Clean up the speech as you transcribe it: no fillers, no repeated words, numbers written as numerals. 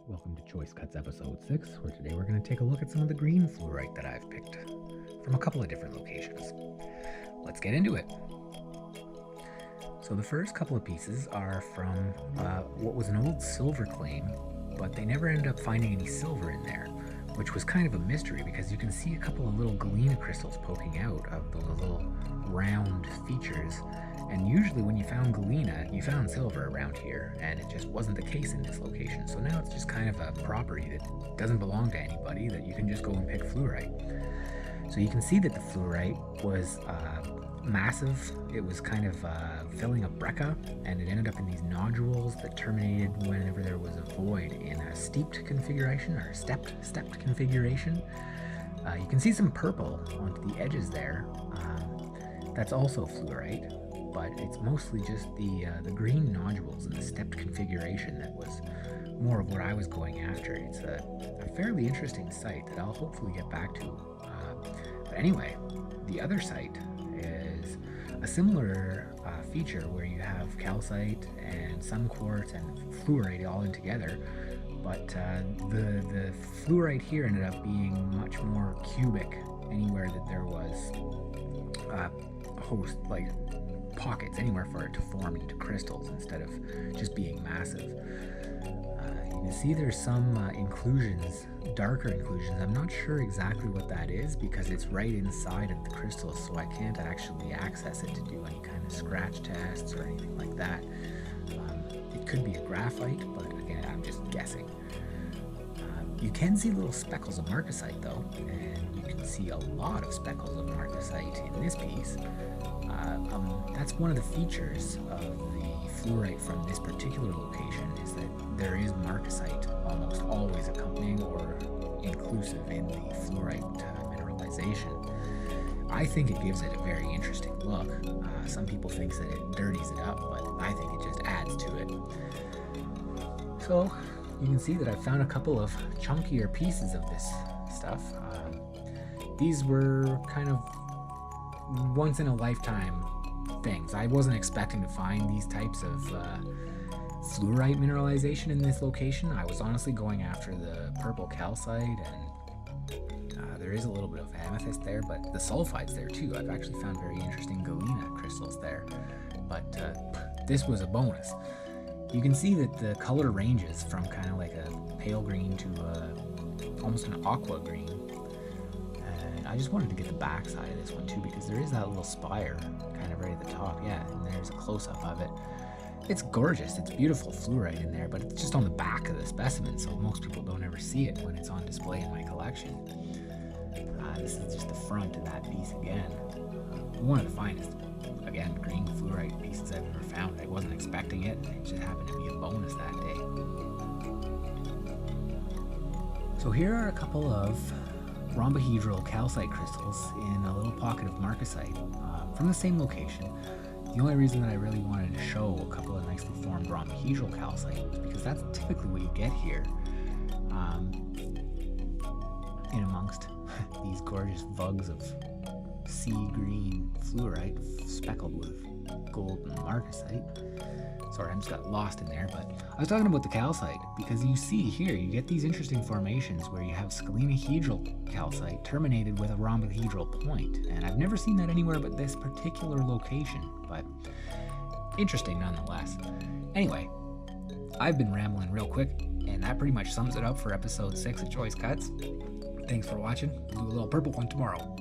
Welcome to Choice Cuts episode 6, where today we're going to take a look at some of the green fluorite that I've picked from a couple of different locations. Let's get into it. So the first couple of pieces are from what was an old silver claim, but they never ended up finding any silver in there, which was kind of a mystery because you can see a couple of little galena crystals poking out of those little round features. And usually when you found galena, you found silver around here, and it just wasn't the case in this location. So now it's just kind of a property that doesn't belong to anybody, that you can just go and pick fluorite. So you can see that the fluorite was massive. It was kind of filling a breccia, and it ended up in these nodules that terminated whenever there was a void in a steeped configuration, or a stepped configuration. You can see some purple onto the edges there. That's also fluorite, but it's mostly just the green nodules in the stepped configuration that was more of what I was going after. It's a fairly interesting site that I'll hopefully get back to. But anyway, the other site is a similar feature where you have calcite and some quartz and fluorite all in together, but the fluorite here ended up being much more cubic anywhere that there was host, like pockets, anywhere for it to form into crystals instead of just being massive. You can see there's some inclusions, darker inclusions. I'm not sure exactly what that is because it's right inside of the crystals, so I can't actually access it to do any kind of scratch tests or anything like that. It could be a graphite, but again, I'm just guessing. You can see little speckles of marcasite though, and you can see a lot of speckles of marcasite in this piece. That's one of the features of the fluorite from this particular location, is that there is marcasite almost always accompanying or inclusive in the fluorite mineralization. I think it gives it a very interesting look. Some people think that it dirties it up, but I think it just adds to it. So you can see that I found a couple of chunkier pieces of this stuff. These were kind of once in a lifetime things. I wasn't expecting to find these types of fluorite mineralization in this location. I was honestly going after the purple calcite, and there is a little bit of amethyst there, but the sulfide's there too. I've actually found very interesting galena crystals there, but this was a bonus. You can see that the color ranges from kind of like a pale green to almost an aqua green. And I just wanted to get the back side of this one too, because there is that little spire kind of right at the top. Yeah, and there's a close-up of it. It's gorgeous. It's beautiful fluorite in there, but it's just on the back of the specimen, so most people don't ever see it when it's on display in my collection. This is just the front of that piece again. One of the finest, again, green fluorite pieces I've ever found. I wasn't expecting it. It just happened to be a bonus that day. So here are a couple of rhombohedral calcite crystals in a little pocket of marcasite from the same location. The only reason that I really wanted to show a couple of nicely formed rhombohedral calcite was because that's typically what you get here in amongst these gorgeous vugs of sea green fluorite speckled with golden marcasite. Sorry, I just got lost in there, but I was talking about the calcite because you see here, you get these interesting formations where you have scalenahedral calcite terminated with a rhombohedral point, and I've never seen that anywhere but this particular location, but interesting nonetheless. Anyway, I've been rambling real quick, and that pretty much sums it up for episode 6 of Choice Cuts. Thanks for watching. We'll do a little purple one tomorrow.